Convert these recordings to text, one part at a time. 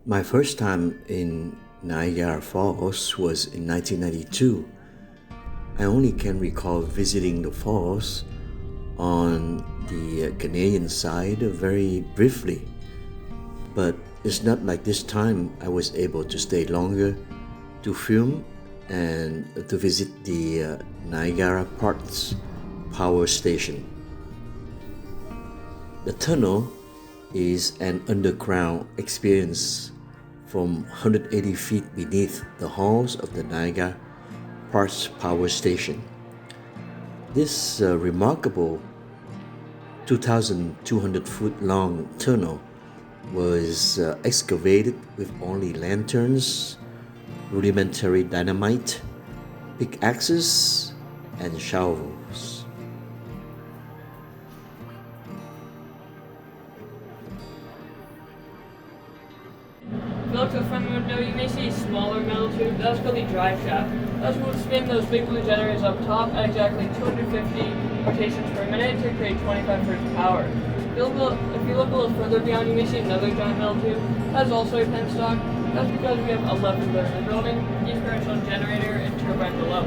My first time in Niagara Falls was in 1992. I only can recall visiting the falls on the Canadian side very briefly, but it's not like this time I was able to stay longer to film and to visit the Niagara Parks Power Station. The tunnel is an underground experience from 180 feet beneath the halls of the Niagara Parks Power Station. This remarkable 2,200 foot long tunnel was excavated with only lanterns, rudimentary dynamite, pickaxes, and shovels. If you look to the front window, you may see a smaller metal tube. That's called the drive shaft. That's what will spin those big blue generators up top at exactly 250 rotations per minute to create 25 hertz power. If you look a little further beyond, you may see another giant metal tube. That's also a penstock. That's because we have 11 layers in the building, each for its own generator and turbine below.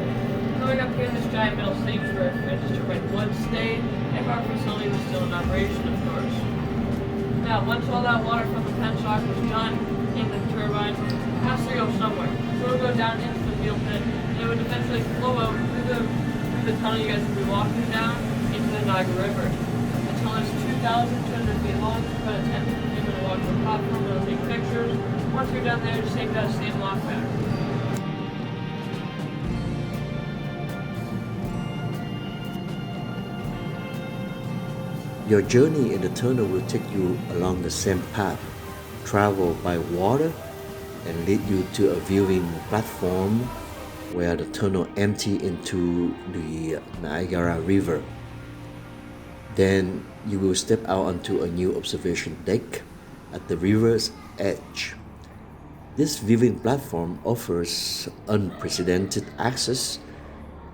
Coming up here in this giant metal sink is where this turbine would stay if our facility was still in operation, of course. Now, once all that water from the penstock was done in the turbine, it has to go somewhere. So it will go down into the fuel pit, and it would eventually flow out through the tunnel you guys will be walking down into the Niagara River. The tunnel is 2,200 feet long, but it's 10 feet to walk to the platform and take pictures. Once you're done there, just take that same walk back. Your journey in the tunnel will take you along the same path, travel by water, and lead you to a viewing platform where the tunnel empties into the Niagara River. Then you will step out onto a new observation deck at the river's edge. This viewing platform offers unprecedented access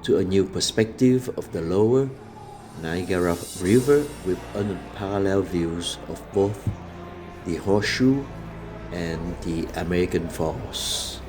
to a new perspective of the lower Niagara River with unparalleled views of both the Horseshoe and the American Falls.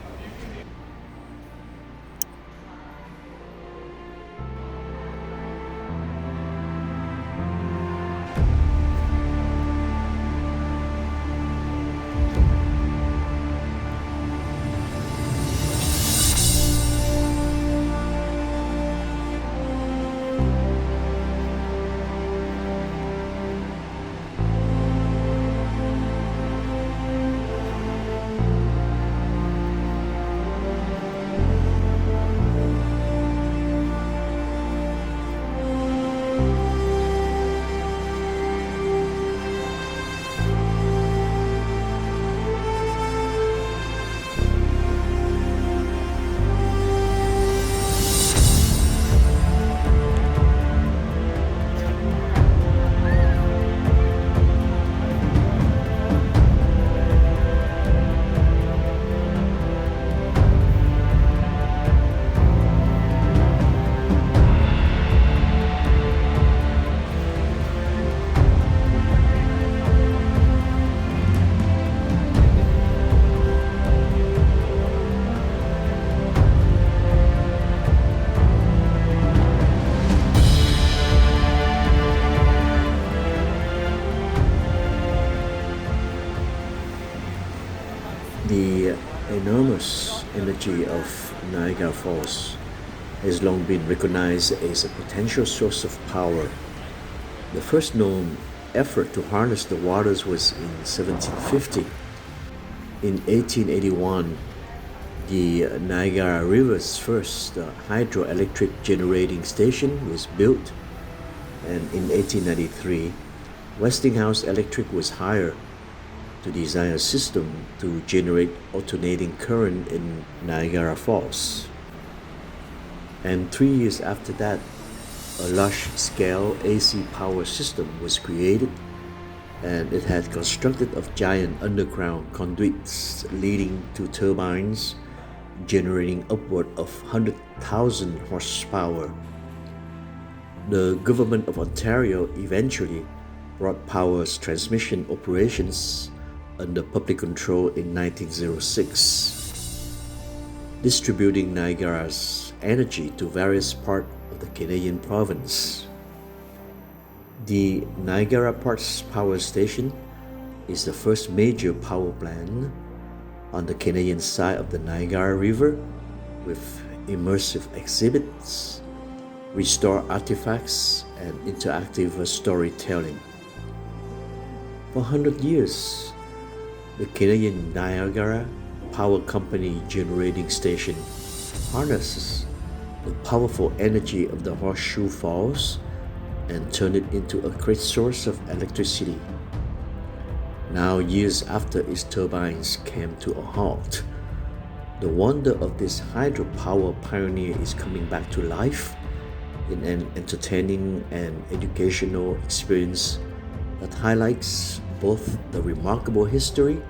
The enormous energy of Niagara Falls has long been recognized as a potential source of power. The first known effort to harness the waters was in 1750. In 1881, the Niagara River's first hydroelectric generating station was built, and in 1893, Westinghouse Electric was hired to design a system to generate alternating current in Niagara Falls. And 3 years after that, a large-scale AC power system was created, and it had constructed of giant underground conduits leading to turbines generating upward of 100,000 horsepower. The government of Ontario eventually brought power transmission operations under public control in 1906, distributing Niagara's energy to various parts of the Canadian province. The Niagara Parks Power Station is the first major power plant on the Canadian side of the Niagara River, with immersive exhibits, restored artifacts, and interactive storytelling. For 100 years, the Canadian Niagara Power Company generating station harnesses the powerful energy of the Horseshoe Falls and turn it into a great source of electricity. Now, years after its turbines came to a halt, the wonder of this hydropower pioneer is coming back to life in an entertaining and educational experience that highlights both the remarkable history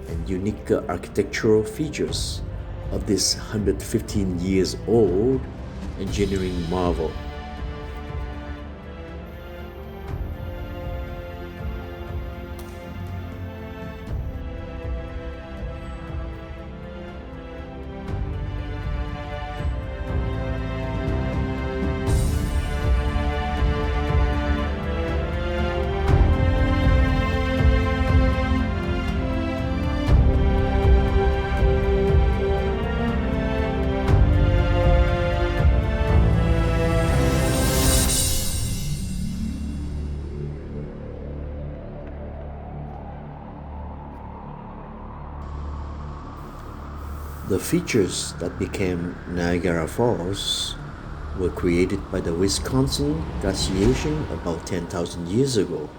and unique architectural features of this 115 years old engineering marvel. The features that became Niagara Falls were created by the Wisconsin glaciation about 10,000 years ago.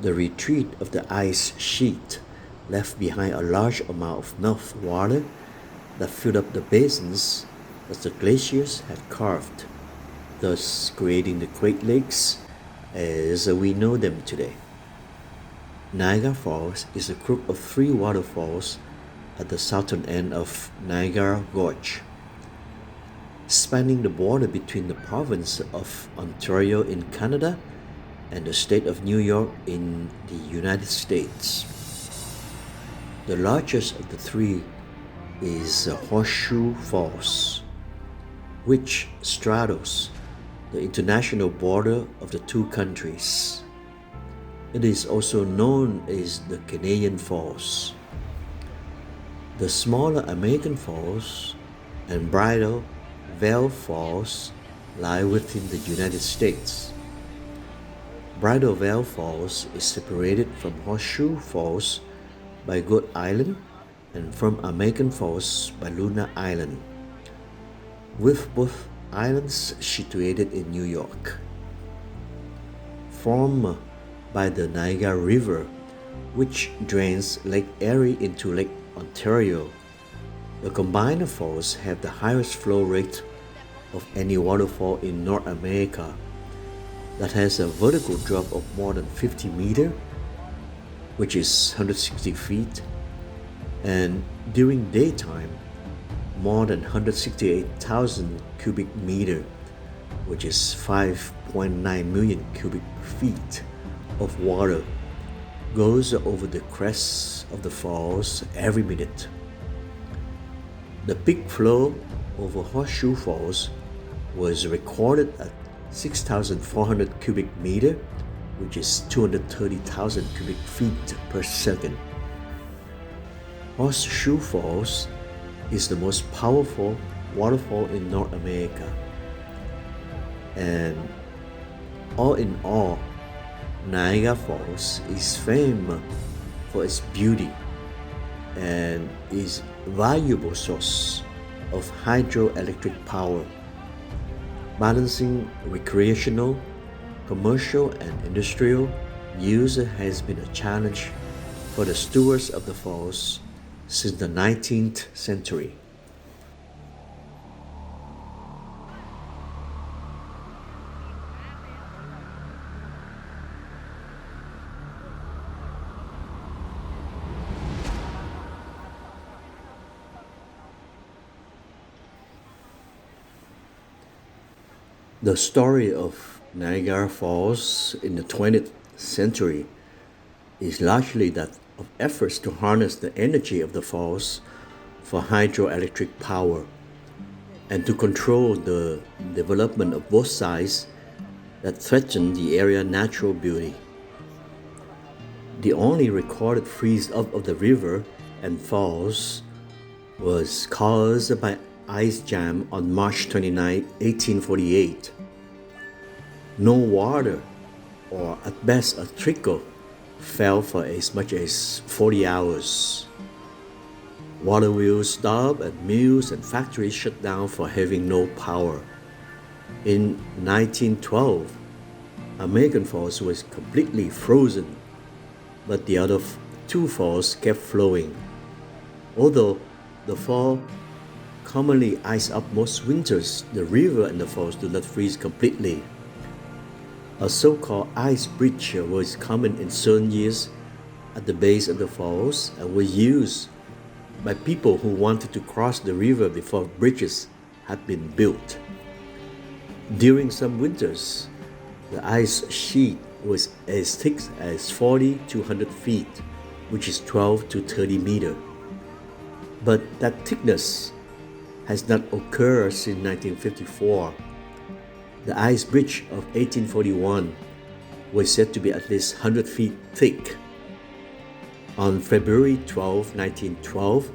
The retreat of the ice sheet left behind a large amount of melt water that filled up the basins that the glaciers had carved, thus creating the Great Lakes as we know them today. Niagara Falls is a group of three waterfalls at the southern end of Niagara Gorge, spanning the border between the province of Ontario in Canada and the state of New York in the United States. The largest of the three is Horseshoe Falls, which straddles the international border of the two countries. It is also known as the Canadian Falls. The smaller American Falls and Bridal Veil Falls lie within the United States. Bridal Veil Falls is separated from Horseshoe Falls by Goat Island and from American Falls by Luna Island, with both islands situated in New York. Formed by the Niagara River, which drains Lake Erie into Lake Ontario, the combined falls have the highest flow rate of any waterfall in North America, that has a vertical drop of more than 50 meters, which is 160 feet, and during daytime, more than 168,000 cubic meters, which is 5.9 million cubic feet of water goes over the crests of the falls every minute. The peak flow over Horseshoe Falls was recorded at 6,400 cubic meters, which is 230,000 cubic feet per second. Horseshoe Falls is the most powerful waterfall in North America, and all in all, Niagara Falls is famed for its beauty and is a valuable source of hydroelectric power. Balancing recreational, commercial, and industrial use has been a challenge for the stewards of the falls since the 19th century. The story of Niagara Falls in the 20th century is largely that of efforts to harness the energy of the falls for hydroelectric power and to control the development of both sides that threaten the area's natural beauty. The only recorded freeze-up of the river and falls was caused by ice jam on March 29, 1848. No water, or at best a trickle, fell for as much as 40 hours. Water wheels stopped and mills and factories shut down for having no power. In 1912, American Falls was completely frozen, but the other two falls kept flowing. Although the fall commonly ice up most winters, the river and the falls do not freeze completely. A so-called ice bridge was common in certain years at the base of the falls and was used by people who wanted to cross the river before bridges had been built. During some winters, the ice sheet was as thick as 40 to 100 feet, which is 12 to 30 meters. But that thickness has not occurred since 1954. The ice bridge of 1841 was said to be at least 100 feet thick. On February 12, 1912,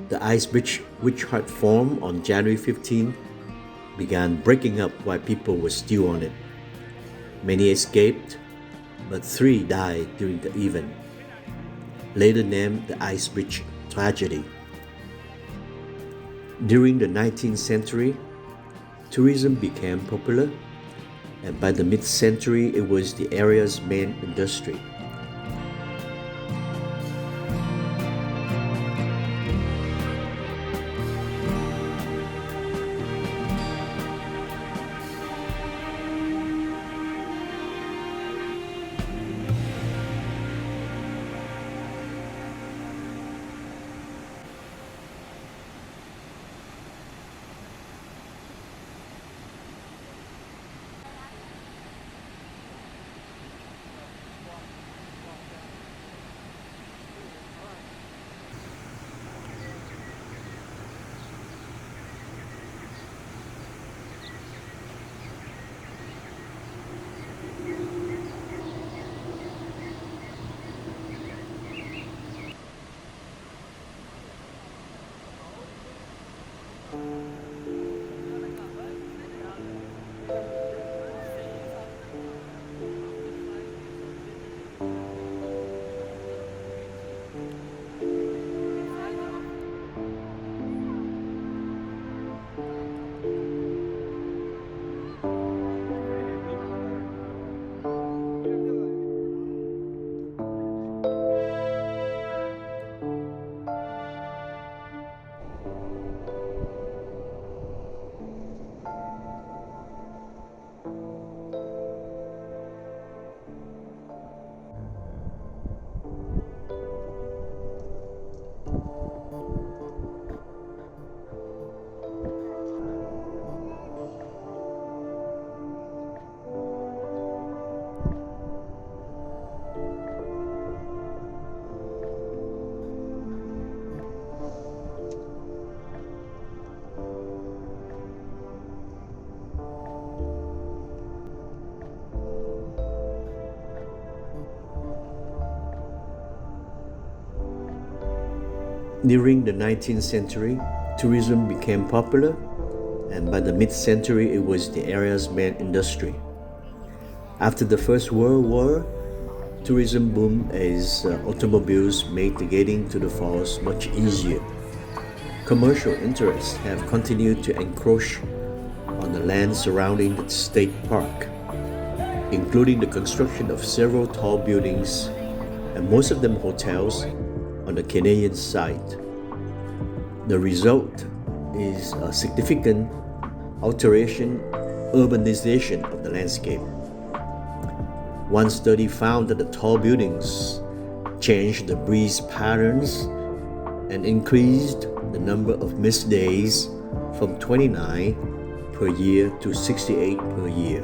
the ice bridge, which had formed on January 15, began breaking up while people were still on it. Many escaped, but 3 died during the event, later named the Ice Bridge Tragedy. During the 19th century, tourism became popular, and by the mid-century it was the area's main industry. During the 19th century, tourism became popular, and by the mid-century it was the area's main industry. After the First World War, tourism boomed as automobiles made the getting to the falls much easier. Commercial interests have continued to encroach on the land surrounding the state park, including the construction of several tall buildings, and most of them hotels, on the Canadian side. The result is a significant urbanization of the landscape. One study found that the tall buildings changed the breeze patterns and increased the number of mist days from 29 per year to 68 per year.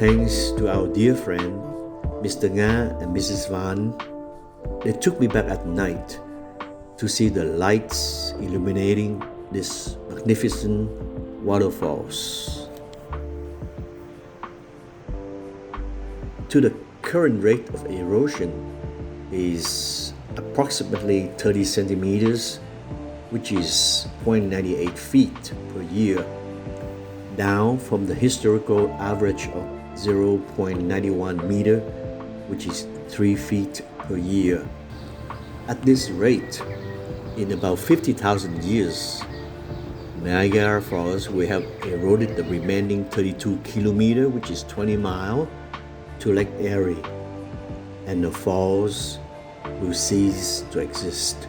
Thanks to our dear friend, Mr. Nga and Mrs. Van, they took me back at night to see the lights illuminating these magnificent waterfalls. To the current rate of erosion is approximately 30 centimeters, which is 0.98 feet per year, down from the historical average of 0.91 meter, which is 3 feet per year. At this rate, in about 50,000 years, Niagara Falls will have eroded the remaining 32 kilometer, which is 20 miles, to Lake Erie, and the falls will cease to exist.